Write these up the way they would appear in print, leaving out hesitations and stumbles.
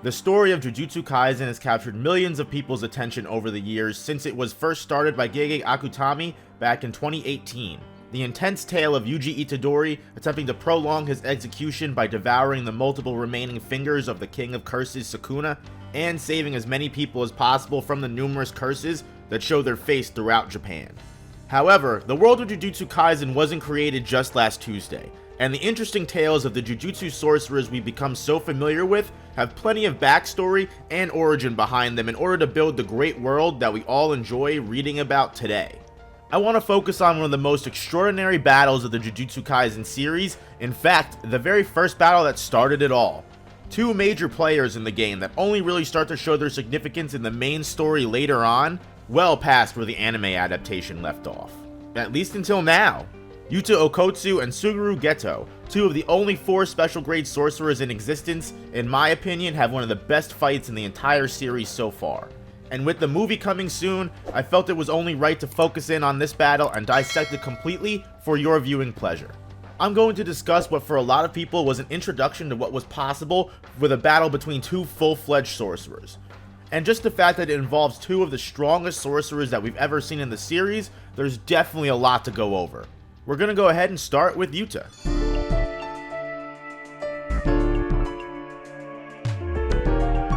The story of Jujutsu Kaisen has captured millions of people's attention over the years since it was first started by Gege Akutami back in 2018. The intense tale of Yuji Itadori attempting to prolong his execution by devouring the multiple remaining fingers of the King of Curses Sukuna, and saving as many people as possible from the numerous curses that show their face throughout Japan. However, the world of Jujutsu Kaisen wasn't created just last Tuesday, and the interesting tales of the Jujutsu sorcerers we've become so familiar with have plenty of backstory and origin behind them in order to build the great world that we all enjoy reading about today. I want to focus on one of the most extraordinary battles of the Jujutsu Kaisen series, in fact, the very first battle that started it all. Two major players in the game that only really start to show their significance in the main story later on, well past where the anime adaptation left off. At least until now. Yuta Okkotsu and Suguru Geto, two of the only 4 special grade sorcerers in existence, in my opinion, have one of the best fights in the entire series so far. And with the movie coming soon, I felt it was only right to focus in on this battle and dissect it completely for your viewing pleasure. I'm going to discuss what for a lot of people was an introduction to what was possible with a battle between 2 full-fledged sorcerers. And just the fact that it involves 2 of the strongest sorcerers that we've ever seen in the series, there's definitely a lot to go over. We're gonna go ahead and start with Yuta.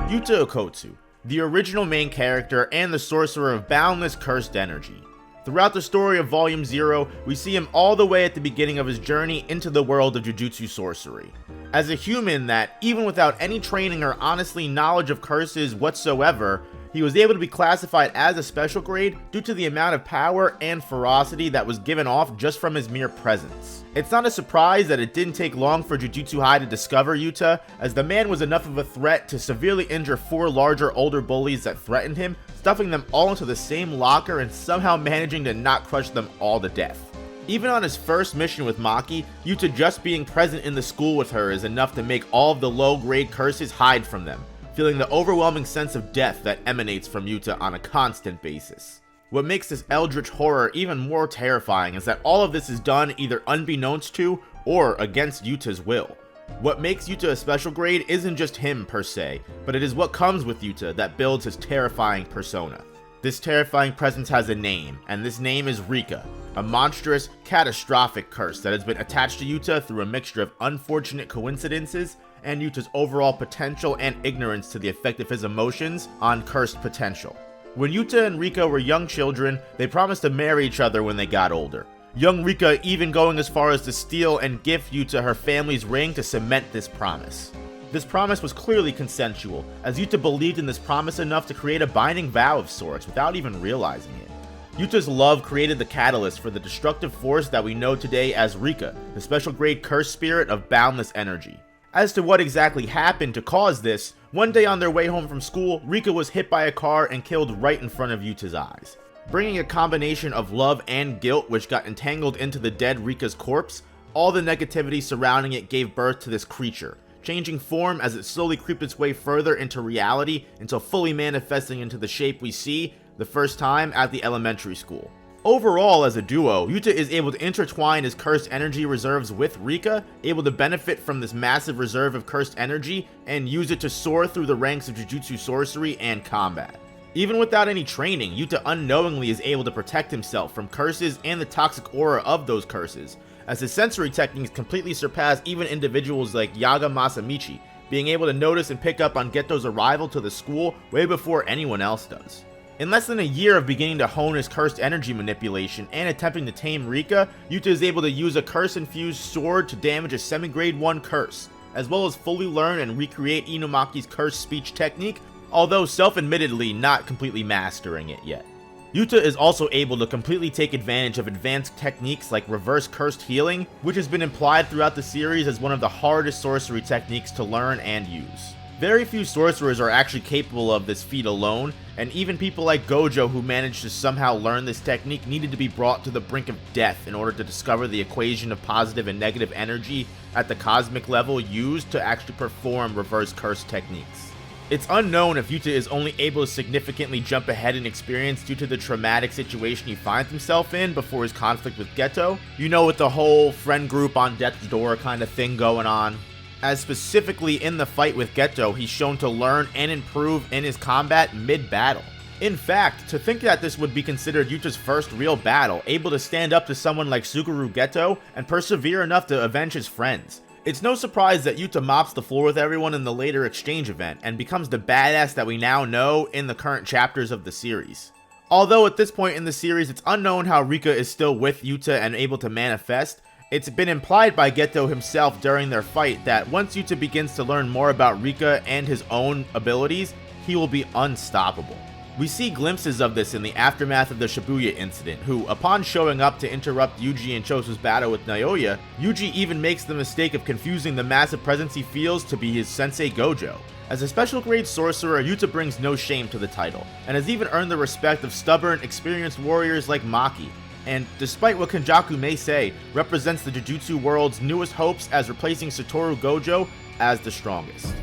Yuta Okkotsu, the original main character and the sorcerer of boundless cursed energy. Throughout the story of Volume 0, we see him all the way at the beginning of his journey into the world of Jujutsu sorcery. As a human that, even without any training or honestly knowledge of curses whatsoever, he was able to be classified as a special grade due to the amount of power and ferocity that was given off just from his mere presence. It's not a surprise that it didn't take long for Jujutsu High to discover Yuta, as the man was enough of a threat to severely injure 4 larger older bullies that threatened him, stuffing them all into the same locker and somehow managing to not crush them all to death. Even on his first mission with Maki, Yuta just being present in the school with her is enough to make all of the low-grade curses hide from them, feeling the overwhelming sense of death that emanates from Yuta on a constant basis. What makes this eldritch horror even more terrifying is that all of this is done either unbeknownst to or against Yuta's will. What makes Yuta a special grade isn't just him per se, but it is what comes with Yuta that builds his terrifying persona. This terrifying presence has a name, and this name is Rika, a monstrous, catastrophic curse that has been attached to Yuta through a mixture of unfortunate coincidences and Yuta's overall potential and ignorance to the effect of his emotions on cursed potential. When Yuta and Rika were young children, they promised to marry each other when they got older. Young Rika even going as far as to steal and gift Yuta her family's ring to cement this promise. This promise was clearly consensual, as Yuta believed in this promise enough to create a binding vow of sorts without even realizing it. Yuta's love created the catalyst for the destructive force that we know today as Rika, the special grade curse spirit of boundless energy. As to what exactly happened to cause this, one day on their way home from school, Rika was hit by a car and killed right in front of Yuta's eyes. Bringing a combination of love and guilt which got entangled into the dead Rika's corpse, all the negativity surrounding it gave birth to this creature, changing form as it slowly creeped its way further into reality until fully manifesting into the shape we see the first time at the elementary school. Overall, as a duo, Yuta is able to intertwine his cursed energy reserves with Rika, able to benefit from this massive reserve of cursed energy and use it to soar through the ranks of Jujutsu sorcery and combat. Even without any training, Yuta unknowingly is able to protect himself from curses and the toxic aura of those curses, as his sensory techniques completely surpass even individuals like Yaga Masamichi, being able to notice and pick up on Geto's arrival to the school way before anyone else does. In less than a year of beginning to hone his cursed energy manipulation and attempting to tame Rika, Yuta is able to use a curse-infused sword to damage a semi-grade 1 curse, as well as fully learn and recreate Inumaki's curse speech technique, although self-admittedly not completely mastering it yet. Yuta is also able to completely take advantage of advanced techniques like reverse cursed healing, which has been implied throughout the series as one of the hardest sorcery techniques to learn and use. Very few sorcerers are actually capable of this feat alone, and even people like Gojo who managed to somehow learn this technique needed to be brought to the brink of death in order to discover the equation of positive and negative energy at the cosmic level used to actually perform reverse curse techniques. It's unknown if Yuta is only able to significantly jump ahead in experience due to the traumatic situation he finds himself in before his conflict with Geto. You know, with the whole friend group on death's door kind of thing going on. as specifically in the fight with Geto, he's shown to learn and improve in his combat mid-battle. In fact, to think that this would be considered Yuta's first real battle, able to stand up to someone like Suguru Geto and persevere enough to avenge his friends. It's no surprise that Yuta mops the floor with everyone in the later exchange event and becomes the badass that we now know in the current chapters of the series. Although at this point in the series it's unknown how Rika is still with Yuta and able to manifest, it's been implied by Geto himself during their fight that once Yuta begins to learn more about Rika and his own abilities, he will be unstoppable. We see glimpses of this in the aftermath of the Shibuya incident, who, upon showing up to interrupt Yuji and Chosu's battle with Naoya, Yuji even makes the mistake of confusing the massive presence he feels to be his sensei Gojo. As a special grade sorcerer, Yuta brings no shame to the title, and has even earned the respect of stubborn, experienced warriors like Maki, and despite what Kenjaku may say, represents the Jujutsu world's newest hopes as replacing Satoru Gojo as the strongest.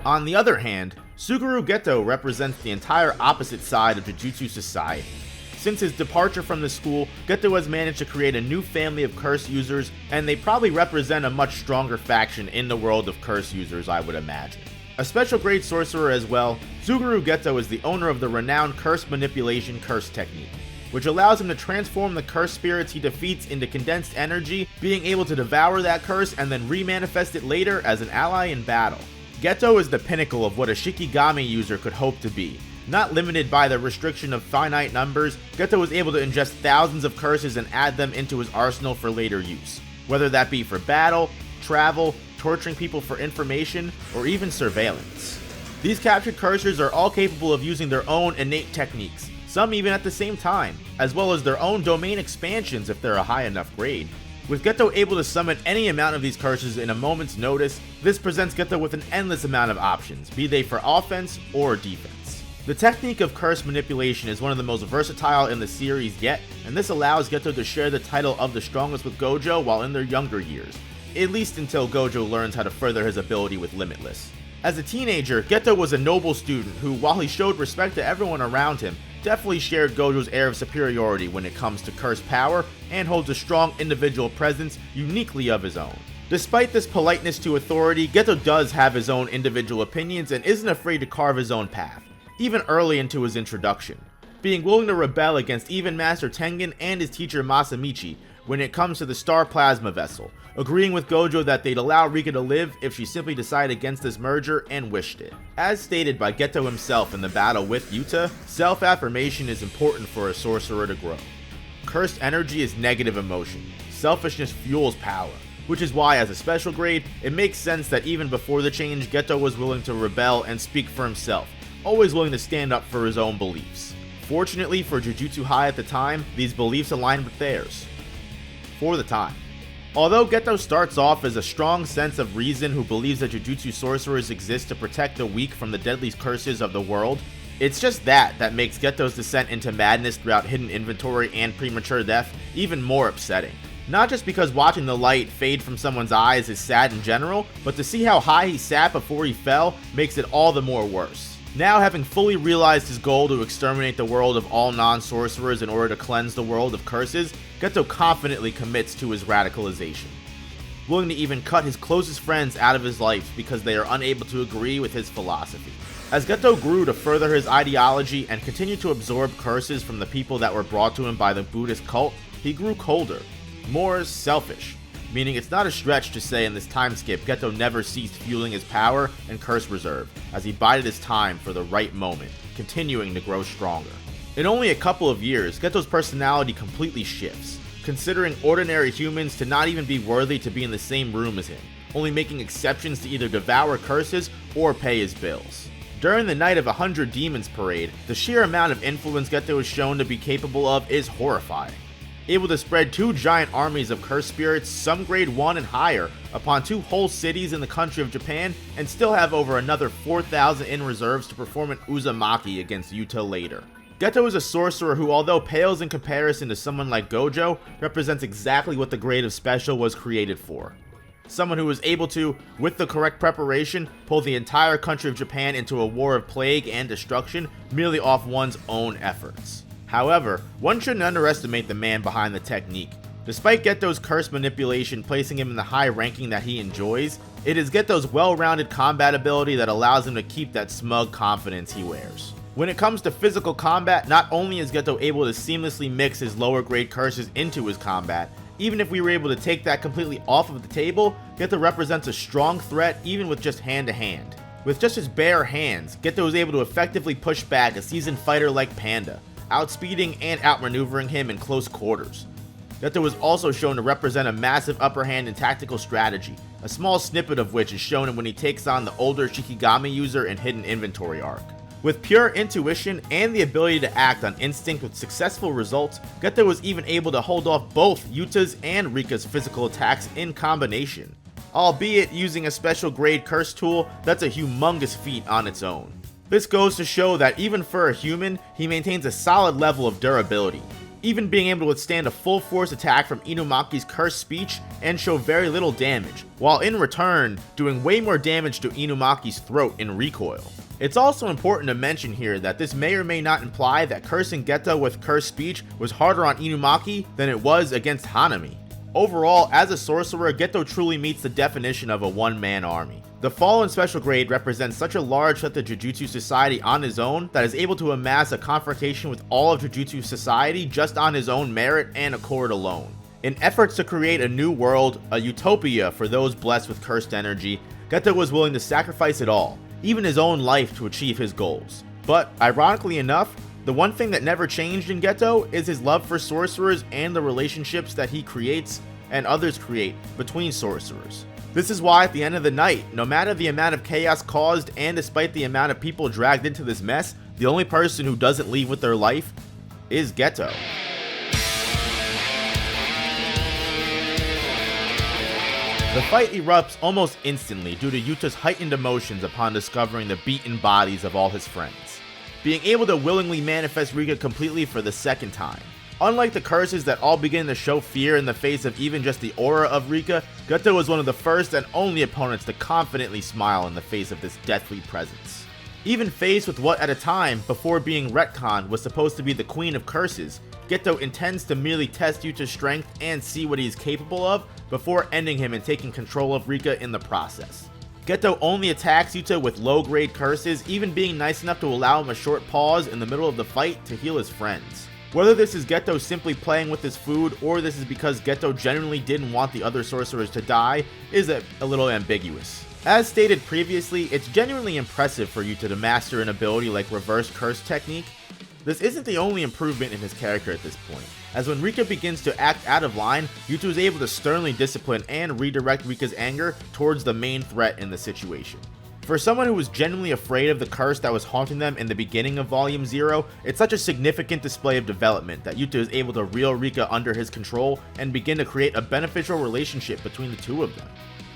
On the other hand, Suguru Geto represents the entire opposite side of Jujutsu society. Since his departure from the school, Geto has managed to create a new family of curse users, and they probably represent a much stronger faction in the world of curse users, I would imagine. A special grade sorcerer as well, Suguru Geto is the owner of the renowned curse manipulation curse technique, which allows him to transform the curse spirits he defeats into condensed energy, being able to devour that curse and then remanifest it later as an ally in battle. Geto is the pinnacle of what a Shikigami user could hope to be. Not limited by the restriction of finite numbers, Geto was able to ingest thousands of curses and add them into his arsenal for later use, whether that be for battle, travel, torturing people for information, or even surveillance. These captured cursors are all capable of using their own innate techniques, some even at the same time, as well as their own domain expansions if they're a high enough grade. With Geto able to summon any amount of these curses in a moment's notice, this presents Geto with an endless amount of options, be they for offense or defense. The technique of curse manipulation is one of the most versatile in the series yet, and this allows Geto to share the title of the strongest with Gojo while in their younger years, at least until Gojo learns how to further his ability with Limitless. As a teenager, Geto was a noble student who, while he showed respect to everyone around him, definitely shared Gojo's air of superiority when it comes to curse power, and holds a strong individual presence uniquely of his own. Despite this politeness to authority, Geto does have his own individual opinions and isn't afraid to carve his own path, even early into his introduction, being willing to rebel against even Master Tengen and his teacher Masamichi when it comes to the Star Plasma Vessel, agreeing with Gojo that they'd allow Rika to live if she simply decided against this merger and wished it. As stated by Geto himself in the battle with Yuta, self-affirmation is important for a sorcerer to grow. Cursed energy is negative emotion. Selfishness fuels power, which is why as a special grade, it makes sense that even before the change, Geto was willing to rebel and speak for himself, always willing to stand up for his own beliefs. Fortunately for Jujutsu High at the time, these beliefs aligned with theirs. For the time. Although Geto starts off as a strong sense of reason who believes that Jujutsu sorcerers exist to protect the weak from the deadly curses of the world, it's just that makes Geto's descent into madness throughout hidden inventory and premature death even more upsetting. Not just because watching the light fade from someone's eyes is sad in general, but to see how high he sat before he fell makes it all the more worse. Now having fully realized his goal to exterminate the world of all non-sorcerers in order to cleanse the world of curses, Geto confidently commits to his radicalization, willing to even cut his closest friends out of his life because they are unable to agree with his philosophy. As Geto grew to further his ideology and continued to absorb curses from the people that were brought to him by the Buddhist cult, he grew colder, more selfish, meaning it's not a stretch to say in this time skip Geto never ceased fueling his power and curse reserve as he bided his time for the right moment, continuing to grow stronger. In only a couple of years, Geto's personality completely shifts, considering ordinary humans to not even be worthy to be in the same room as him, only making exceptions to either devour curses or pay his bills. During the Night of 100 Demons parade, the sheer amount of influence Geto is shown to be capable of is horrifying. Able to spread 2 giant armies of curse spirits, some grade 1 and higher, upon 2 whole cities in the country of Japan, and still have over another 4,000 in reserves to perform an Uzumaki against Yuta later. Geto is a sorcerer who, although pales in comparison to someone like Gojo, represents exactly what the grade of special was created for. Someone who was able to, with the correct preparation, pull the entire country of Japan into a war of plague and destruction merely off one's own efforts. However, one shouldn't underestimate the man behind the technique. Despite Geto's curse manipulation placing him in the high ranking that he enjoys, it is Geto's well-rounded combat ability that allows him to keep that smug confidence he wears. When it comes to physical combat, not only is Geto able to seamlessly mix his lower grade curses into his combat, even if we were able to take that completely off of the table, Geto represents a strong threat even with just hand to hand. With just his bare hands, Geto is able to effectively push back a seasoned fighter like Panda, outspeeding and outmaneuvering him in close quarters. Geto is also shown to represent a massive upper hand in tactical strategy, a small snippet of which is shown when he takes on the older Shikigami user in Hidden Inventory arc. With pure intuition and the ability to act on instinct with successful results, Geto was even able to hold off both Yuta's and Rika's physical attacks in combination, albeit using a special grade curse tool that's a humongous feat on its own. This goes to show that even for a human, he maintains a solid level of durability, even being able to withstand a full force attack from Inumaki's cursed speech and show very little damage, while in return doing way more damage to Inumaki's throat in recoil. It's also important to mention here that this may or may not imply that cursing Geto with cursed speech was harder on Inumaki than it was against Hanami. Overall, as a sorcerer, Geto truly meets the definition of a one-man army. The Fallen Special Grade represents such a large set of Jujutsu Society on his own that is able to amass a confrontation with all of Jujutsu Society just on his own merit and accord alone. In efforts to create a new world, a utopia for those blessed with cursed energy, Geto was willing to sacrifice it all, even his own life, to achieve his goals. But, ironically enough, the one thing that never changed in Geto is his love for sorcerers and the relationships that he creates and others create between sorcerers. This is why at the end of the night, no matter the amount of chaos caused and despite the amount of people dragged into this mess, the only person who doesn't leave with their life is Geto. The fight erupts almost instantly due to Yuta's heightened emotions upon discovering the beaten bodies of all his friends, being able to willingly manifest Rika completely for the second time. Unlike the curses that all begin to show fear in the face of even just the aura of Rika, Geto was one of the first and only opponents to confidently smile in the face of this deathly presence. Even faced with what at a time, before being retconned, was supposed to be the Queen of Curses, Geto intends to merely test Yuta's strength and see what he is capable of before ending him and taking control of Rika in the process. Geto only attacks Yuta with low-grade curses, even being nice enough to allow him a short pause in the middle of the fight to heal his friends. Whether this is Geto simply playing with his food or this is because Geto genuinely didn't want the other sorcerers to die is a little ambiguous. As stated previously, it's genuinely impressive for Yuta to master an ability like reverse curse technique. This isn't the only improvement in his character at this point, as when Rika begins to act out of line, Yuta is able to sternly discipline and redirect Rika's anger towards the main threat in the situation. For someone who was genuinely afraid of the curse that was haunting them in the beginning of Volume 0, it's such a significant display of development that Yuta is able to reel Rika under his control and begin to create a beneficial relationship between the two of them.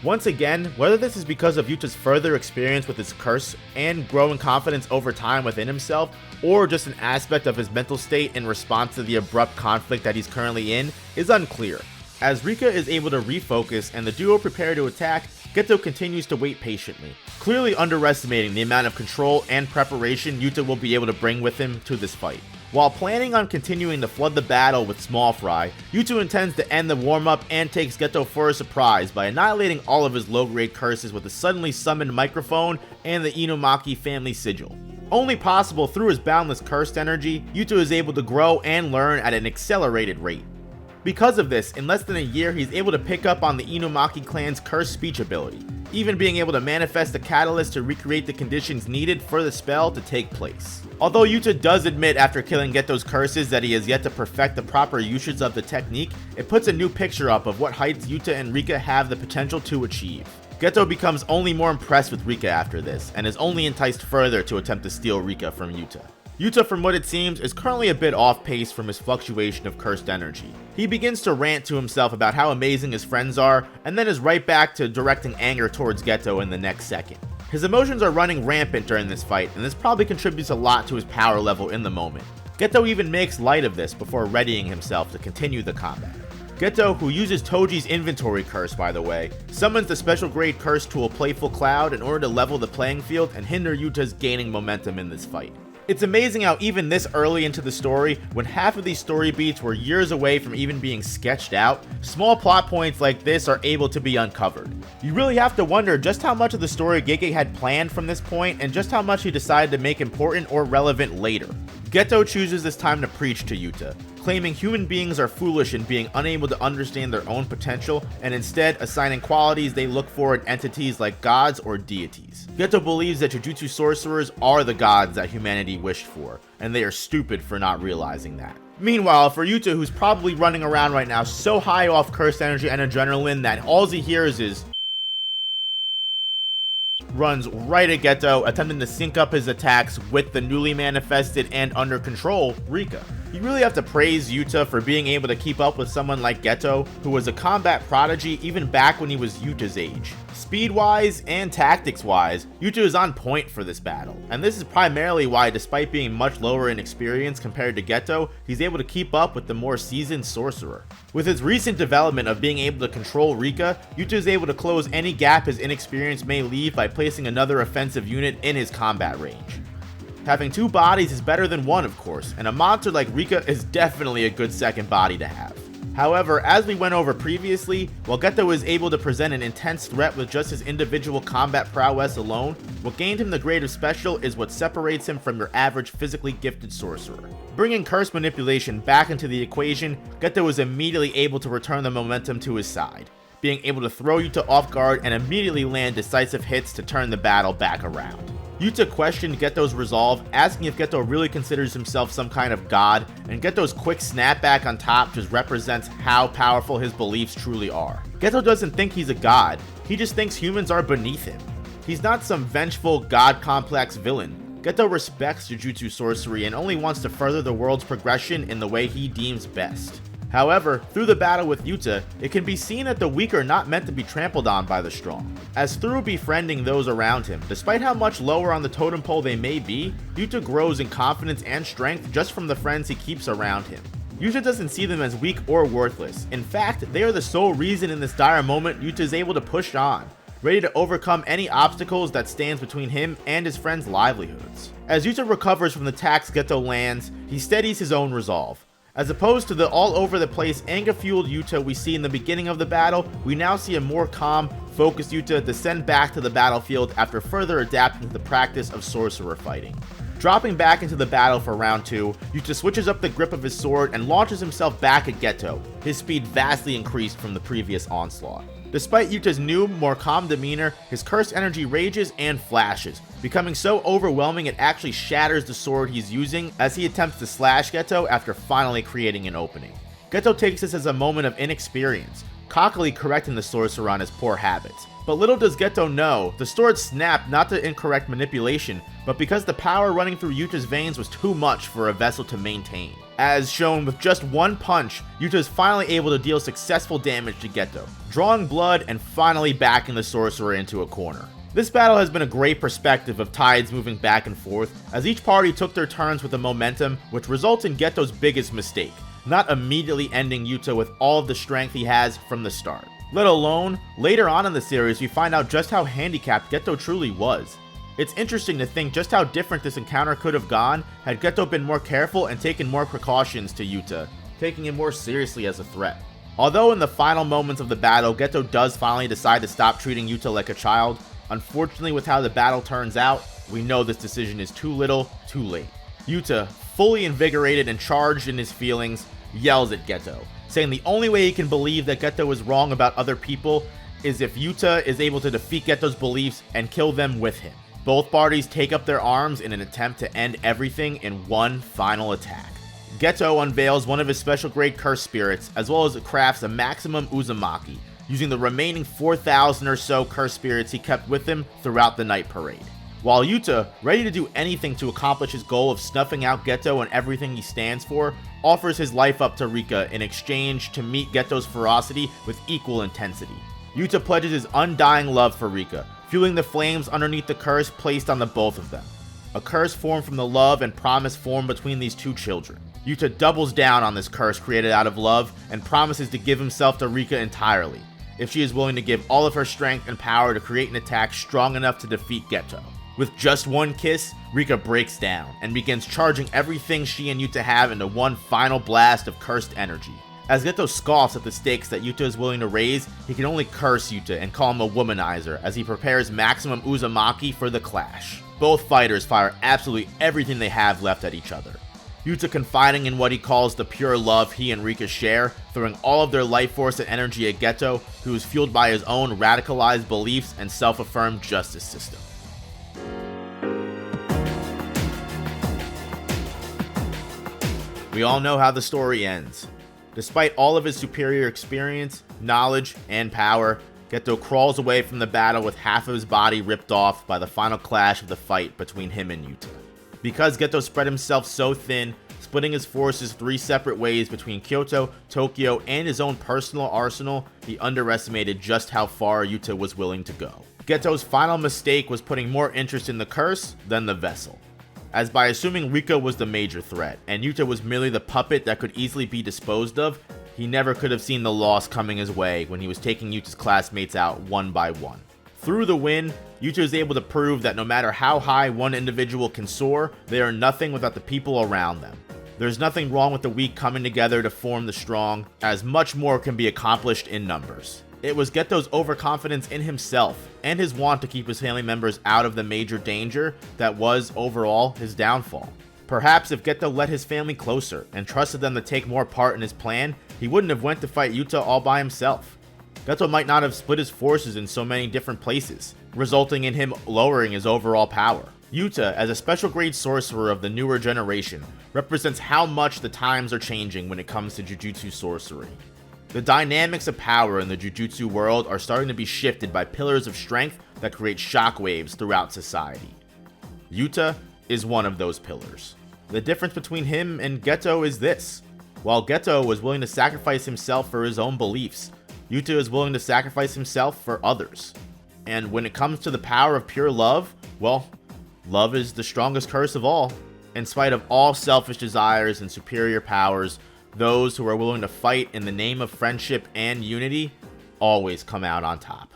Once again, whether this is because of Yuta's further experience with his curse and growing confidence over time within himself, or just an aspect of his mental state in response to the abrupt conflict that he's currently in, is unclear. As Rika is able to refocus and the duo prepare to attack, Geto continues to wait patiently, clearly underestimating the amount of control and preparation Yuta will be able to bring with him to this fight. While planning on continuing to flood the battle with small fry, Yuta intends to end the warm-up and takes Geto for a surprise by annihilating all of his low-grade curses with a suddenly summoned microphone and the Inumaki family sigil. Only possible through his boundless cursed energy, Yuta is able to grow and learn at an accelerated rate. Because of this, in less than a year, he's able to pick up on the Inumaki clan's cursed speech ability, even being able to manifest a catalyst to recreate the conditions needed for the spell to take place. Although Yuta does admit after killing Geto's curses that he has yet to perfect the proper usage of the technique, it puts a new picture up of what heights Yuta and Rika have the potential to achieve. Geto becomes only more impressed with Rika after this, and is only enticed further to attempt to steal Rika from Yuta. Yuta, from what it seems, is currently a bit off pace from his fluctuation of cursed energy. He begins to rant to himself about how amazing his friends are, and then is right back to directing anger towards Geto in the next second. His emotions are running rampant during this fight, and this probably contributes a lot to his power level in the moment. Geto even makes light of this before readying himself to continue the combat. Geto, who uses Toji's inventory curse by the way, summons the special grade curse tool Playful Cloud in order to level the playing field and hinder Yuta's gaining momentum in this fight. It's amazing how even this early into the story, when half of these story beats were years away from even being sketched out, small plot points like this are able to be uncovered. You really have to wonder just how much of the story Gege had planned from this point and just how much he decided to make important or relevant later. Geto chooses this time to preach to Yuta, claiming human beings are foolish in being unable to understand their own potential and instead assigning qualities they look for in entities like gods or deities. Geto believes that Jujutsu sorcerers are the gods that humanity wished for, and they are stupid for not realizing that. Meanwhile, for Yuta, who's probably running around right now so high off cursed energy and adrenaline that all he hears is runs right at Geto, attempting to sync up his attacks with the newly manifested and under control Rika. You really have to praise Yuta for being able to keep up with someone like Geto, who was a combat prodigy even back when he was Yuta's age. Speed-wise and tactics-wise, Yuta is on point for this battle, and this is primarily why, despite being much lower in experience compared to Geto, he's able to keep up with the more seasoned sorcerer. With his recent development of being able to control Rika, Yuta is able to close any gap his inexperience may leave by placing another offensive unit in his combat range. Having two bodies is better than one, of course, and a monster like Rika is definitely a good second body to have. However, as we went over previously, while Geto is able to present an intense threat with just his individual combat prowess alone, what gained him the grade of special is what separates him from your average physically gifted sorcerer. Bringing curse manipulation back into the equation, Geto is immediately able to return the momentum to his side, being able to throw Yuta off guard and immediately land decisive hits to turn the battle back around. Yuta questioned Geto's resolve, asking if Geto really considers himself some kind of god, and Geto's quick snapback on top just represents how powerful his beliefs truly are. Geto doesn't think he's a god, he just thinks humans are beneath him. He's not some vengeful, god-complex villain. Geto respects Jujutsu sorcery and only wants to further the world's progression in the way he deems best. However, through the battle with Yuta, it can be seen that the weak are not meant to be trampled on by the strong. As through befriending those around him, despite how much lower on the totem pole they may be, Yuta grows in confidence and strength just from the friends he keeps around him. Yuta doesn't see them as weak or worthless. In fact, they are the sole reason in this dire moment Yuta is able to push on, ready to overcome any obstacles that stands between him and his friends' livelihoods. As Yuta recovers from the attacks Geto lands, he steadies his own resolve. As opposed to the all-over-the-place anger-fueled Yuta we see in the beginning of the battle, we now see a more calm, focused Yuta descend back to the battlefield after further adapting to the practice of sorcerer fighting. Dropping back into the battle for round 2, Yuta switches up the grip of his sword and launches himself back at Geto, his speed vastly increased from the previous onslaught. Despite Yuta's new, more calm demeanor, his cursed energy rages and flashes, becoming so overwhelming it actually shatters the sword he's using as he attempts to slash Geto after finally creating an opening. Geto takes this as a moment of inexperience, cockily correcting the sorcerer on his poor habits. But little does Geto know, the sword snapped not to incorrect manipulation, but because the power running through Yuta's veins was too much for a vessel to maintain. As shown with just one punch, Yuta is finally able to deal successful damage to Geto, drawing blood and finally backing the sorcerer into a corner. This battle has been a great perspective of tides moving back and forth, as each party took their turns with the momentum, which results in Geto's biggest mistake, not immediately ending Yuta with all of the strength he has from the start. Let alone, later on in the series we find out just how handicapped Geto truly was. It's interesting to think just how different this encounter could have gone had Geto been more careful and taken more precautions to Yuta, taking him more seriously as a threat. Although in the final moments of the battle, Geto does finally decide to stop treating Yuta like a child, unfortunately with how the battle turns out, we know this decision is too little, too late. Yuta, fully invigorated and charged in his feelings, yells at Geto, saying the only way he can believe that Geto is wrong about other people is if Yuta is able to defeat Geto's beliefs and kill them with him. Both parties take up their arms in an attempt to end everything in one final attack. Geto unveils one of his special grade curse spirits, as well as crafts a maximum Uzumaki, using the remaining 4,000 or so curse spirits he kept with him throughout the night parade. While Yuta, ready to do anything to accomplish his goal of snuffing out Geto and everything he stands for, offers his life up to Rika in exchange to meet Geto's ferocity with equal intensity. Yuta pledges his undying love for Rika, fueling the flames underneath the curse placed on the both of them. A curse formed from the love and promise formed between these two children. Yuta doubles down on this curse created out of love and promises to give himself to Rika entirely, if she is willing to give all of her strength and power to create an attack strong enough to defeat Geto. With just one kiss, Rika breaks down and begins charging everything she and Yuta have into one final blast of cursed energy. As Geto scoffs at the stakes that Yuta is willing to raise, he can only curse Yuta and call him a womanizer as he prepares maximum Uzumaki for the clash. Both fighters fire absolutely everything they have left at each other. Yuta confiding in what he calls the pure love he and Rika share, throwing all of their life force and energy at Geto, who is fueled by his own radicalized beliefs and self-affirmed justice system. We all know how the story ends. Despite all of his superior experience, knowledge, and power, Geto crawls away from the battle with half of his body ripped off by the final clash of the fight between him and Yuta. Because Geto spread himself so thin, splitting his forces 3 separate ways between Kyoto, Tokyo, and his own personal arsenal, he underestimated just how far Yuta was willing to go. Geto's final mistake was putting more interest in the curse than the vessel, as by assuming Rika was the major threat, and Yuta was merely the puppet that could easily be disposed of, he never could have seen the loss coming his way when he was taking Yuta's classmates out one by one. Through the win, Yuta is able to prove that no matter how high one individual can soar, they are nothing without the people around them. There's nothing wrong with the weak coming together to form the strong, as much more can be accomplished in numbers. It was Geto's overconfidence in himself and his want to keep his family members out of the major danger that was, overall, his downfall. Perhaps if Geto let his family closer and trusted them to take more part in his plan, he wouldn't have went to fight Yuta all by himself. Geto might not have split his forces in so many different places, resulting in him lowering his overall power. Yuta, as a special grade sorcerer of the newer generation, represents how much the times are changing when it comes to Jujutsu sorcery. The dynamics of power in the Jujutsu world are starting to be shifted by pillars of strength that create shockwaves throughout society. Yuta is one of those pillars. The difference between him and Geto is this: while Geto was willing to sacrifice himself for his own beliefs, Yuta is willing to sacrifice himself for others. And when it comes to the power of pure love, well, love is the strongest curse of all. In spite of all selfish desires and superior powers, those who are willing to fight in the name of friendship and unity always come out on top.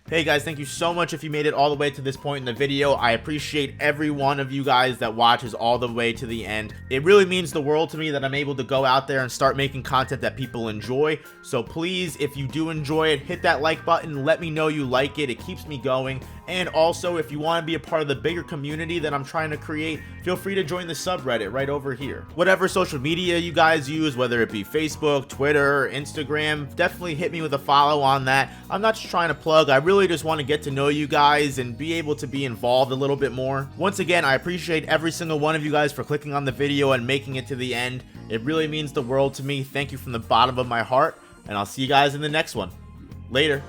Hey guys, thank you so much if you made it all the way to this point in the video. I appreciate every one of you guys that watches all the way to the end. It really means the world to me that I'm able to go out there and start making content that people enjoy. So please, if you do enjoy it, hit that like button, let me know you like it. It keeps me going. And also, if you want to be a part of the bigger community that I'm trying to create, feel free to join the subreddit right over here. Whatever social media you guys use, whether it be Facebook, Twitter, Instagram, definitely hit me with a follow on that. I'm not just trying to plug, I really just want to get to know you guys and be able to be involved a little bit more. Once again, I appreciate every single one of you guys for clicking on the video and making it to the end. It really means the world to me. Thank you from the bottom of my heart, and I'll see you guys in the next one. Later.